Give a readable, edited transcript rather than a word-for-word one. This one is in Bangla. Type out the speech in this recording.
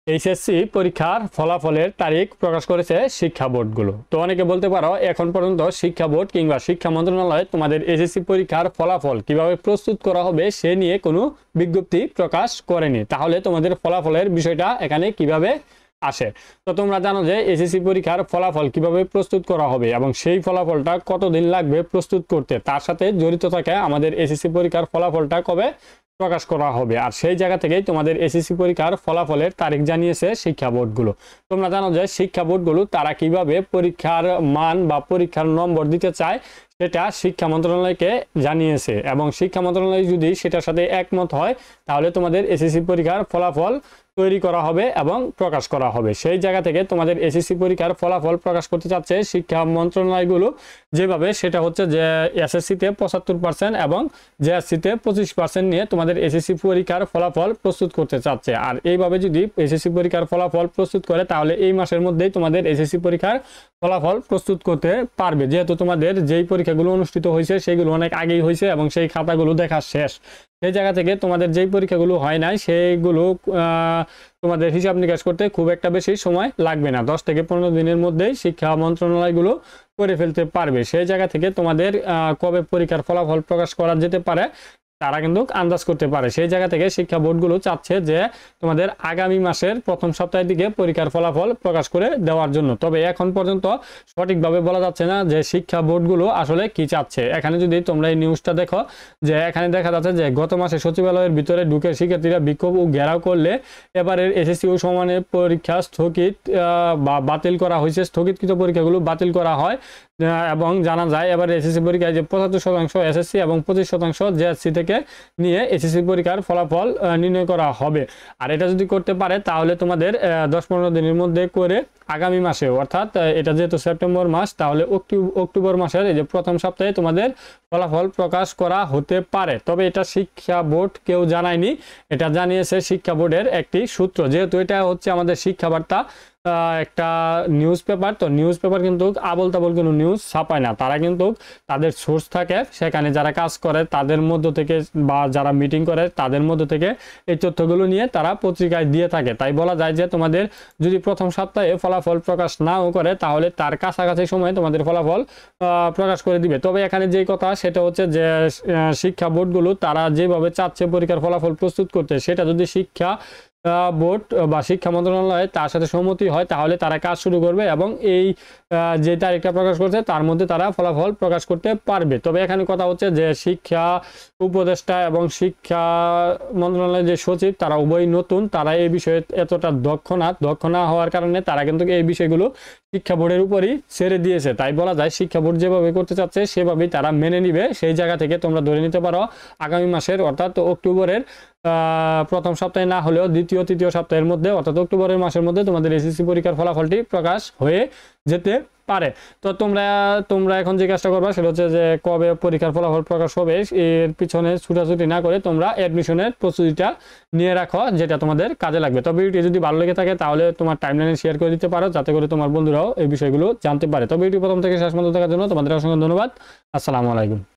এইচএসসি পরীক্ষার ফলাফলের তারিখ প্রকাশ করেছে শিক্ষা বোর্ডগুলো। তো অনেকে বলতে পারো এখন পর্যন্ত শিক্ষা বোর্ড কিংবা শিক্ষা মন্ত্রণালয় তোমাদের এইচএসসি পরীক্ষার ফলাফল কিভাবে প্রস্তুত করা হবে সে নিয়ে কোনো বিজ্ঞপ্তি প্রকাশ করেনি, তাহলে তোমাদের ফলাফলের বিষয়টা এখানে কিভাবে আসে? তো তোমরা জানো যে এইচএসসি পরীক্ষার ফলাফল কিভাবে প্রস্তুত করা হবে এবং সেই ফলাফলটা কতদিন লাগবে প্রস্তুত করতে, তার সাথে জড়িত থাকে আমাদের এইচএসসি পরীক্ষার ফলাফলটা কবে প্রকাশ করা হবে। আর সেই জায়গা থেকেই তোমাদের এসএসসি পরীক্ষার ফলাফলের তারিখ জানিয়েছে শিক্ষা বোর্ডগুলো। তোমরা জানো যে শিক্ষা বোর্ডগুলো তারা কিভাবে পরীক্ষার মান বা পরীক্ষার নম্বর দিতে চায় সেটা শিক্ষা মন্ত্রণালয়কে জানিয়েছে, এবং শিক্ষা মন্ত্রণালয় যদি সেটার সাথে একমত হয় তাহলে তোমাদের এসএসসি পরীক্ষার ফলাফল তৈরি করা হবে এবং প্রকাশ করা হবে। সেই জায়গা থেকে তোমাদের এসএসসি পরীক্ষার ফলাফল প্রকাশ করতে চাচ্ছে শিক্ষা মন্ত্রণালয়গুলো যেভাবে, সেটা হচ্ছে যে এসএসসিতে 75% এবং জেএসসিতে 25% নিয়ে তোমাদের এসএসসি পরীক্ষার ফলাফল প্রস্তুত করতে চাচ্ছে। আর এইভাবে যদি এসএসসি পরীক্ষার ফলাফল প্রস্তুত করে তাহলে এই মাসের মধ্যেই তোমাদের এসএসসি পরীক্ষার ফলাফল প্রস্তুত করতে পারবে, যেহেতু তোমাদের যেই পরীক্ষাগুলো অনুষ্ঠিত হয়েছে সেগুলো অনেক আগেই হয়েছে এবং সেই খাতাগুলো দেখা শেষ। সেই জায়গা থেকে তোমাদের যেই পরীক্ষাগুলো হয় নাই সেইগুলো তোমাদের হিসাব নিকাশ করতে খুব একটা বেশি সময় লাগবে না, 10 থেকে 15 দিনের মধ্যেই শিক্ষা মন্ত্রণালয়গুলো করে ফেলতে পারবে। সেই জায়গা থেকে তোমাদের কবে পরীক্ষার ফলাফল প্রকাশ করা যেতে পারে তারা কিন্তু আন্দাজ করতে পারে। সেই জায়গা থেকে শিক্ষা বোর্ডগুলো চাচ্ছে যে তোমাদের আগামী মাসের প্রথম সপ্তাহের দিকে পরীক্ষার ফলাফল প্রকাশ করে দেওয়ার জন্য। তবে এখন পর্যন্ত সঠিকভাবে বলা যাচ্ছে না যে শিক্ষা বোর্ডগুলো আসলে কি চাচ্ছে। এখানে যদি তোমরা এই নিউজটা দেখো, যে এখানে দেখা যাচ্ছে যে গত মাসে সচিবালয়ের ভিতরে ঢুকে শিক্ষার্থীরা বিক্ষোভ ও ঘেরাও করলে এবারের এসএসসি ও সমানের পরীক্ষা স্থগিত বা বাতিল করা হয়েছে, স্থগিতকৃত পরীক্ষাগুলো বাতিল করা হয়। এবং জানা যায় এবার এসএসসি পরীক্ষায় যে 75% এসএসসি এবং 25% জেএসসি থেকে নিয়ে এসএসসি পরীক্ষার ফলাফল নির্ণয় করা হবে। আর এটা যদি করতে পারে তাহলে তোমাদের 10-15 দিনের মধ্যে করে আগামী মাসে, অর্থাৎ এটা যেহেতু সেপ্টেম্বর মাস, তাহলে অক্টোবর মাসের এই যে প্রথম সপ্তাহে তোমাদের ফলাফল প্রকাশ করা হতে পারে। তবে এটা শিক্ষা বোর্ড কেউ জানায়নি, এটা জানিয়েছে শিক্ষা বোর্ডের একটি সূত্র। যেহেতু এটা হচ্ছে আমাদের শিক্ষা বার্তা একটা নিউজ পেপার, তো নিউজ পেপার কিন্তু আবল তাবল কোনো নিউজ ছাপায় না, তারা কিন্তু তাদের সোর্স থাকে সেখানে যারা কাজ করে তাদের মধ্য থেকে বা যারা মিটিং করে তাদের মধ্য থেকে এই তথ্যগুলো নিয়ে তারা পত্রিকায় দিয়ে থাকে। তাই বলা যায় যে তোমাদের যদি প্রথম সপ্তাহে ফলাফল প্রকাশ নাও করে তাহলে তার কাছাকাছি সময়ে তোমাদের ফলাফল প্রকাশ করে দিবে। তবে এখানে যে কথা সেটা হচ্ছে যে শিক্ষা বোর্ডগুলো তারা যেভাবে চাচ্ছে পরীক্ষার ফলাফল প্রস্তুত করতে, সেটা যদি শিক্ষা বোর্ড বা শিক্ষা মন্ত্রণালয় তার সাথে সম্মতি হয় তাহলে তারা কাজ শুরু করবে এবং এই যে তারিখটা প্রকাশ করছে তার মধ্যে তারা ফলাফল প্রকাশ করতে পারবে। তবে এখানে কথা হচ্ছে যে শিক্ষা উপদেষ্টা এবং শিক্ষা মন্ত্রণালয়ের যে সচিব তারা উভয় নতুন, তারা এই বিষয়ে এতটা দক্ষ না হওয়ার কারণে তারা কিন্তু এই বিষয়গুলো শিক্ষা বোর্ডের উপরই ছেড়ে দিয়েছে। তাই বলা যায় শিক্ষা বোর্ড যেভাবে করতে চাচ্ছে সেভাবেই তারা মেনে নিবে। সেই জায়গা থেকে তোমরা ধরে নিতে পারো আগামী মাসের অর্থাৎ অক্টোবরের প্রথম সপ্তাহে না হলেও দ্বিতীয় তৃতীয় সপ্তাহের মধ্যে অর্থাৎ অক্টোবরের মাসের মধ্যে তোমাদের এসএসসি পরীক্ষার ফলাফলটি প্রকাশ হয়ে যেতে পারে। তো তোমরা এখন যে কাজটা করবা সেটা হচ্ছে যে কবে পরীক্ষার ফলাফল প্রকাশ হবে এর পিছনে ছুটাছুটি না করে তোমরা অ্যাডমিশনের প্রস্তুতিটা নিয়ে রাখো, যেটা তোমাদের কাজে লাগবে। তো ভিডিওটি যদি ভালো লেগে থাকে তাহলে তোমার টাইমলাইনে শেয়ার করে দিতে পারো যাতে করে তোমার বন্ধুরাও এই বিষয়গুলো জানতে পারে। তো ভিডিও প্রথম থেকে শেষ পর্যন্ত দেখার জন্য তোমাদের অসংখ্য ধন্যবাদ। আসসালামু আলাইকুম।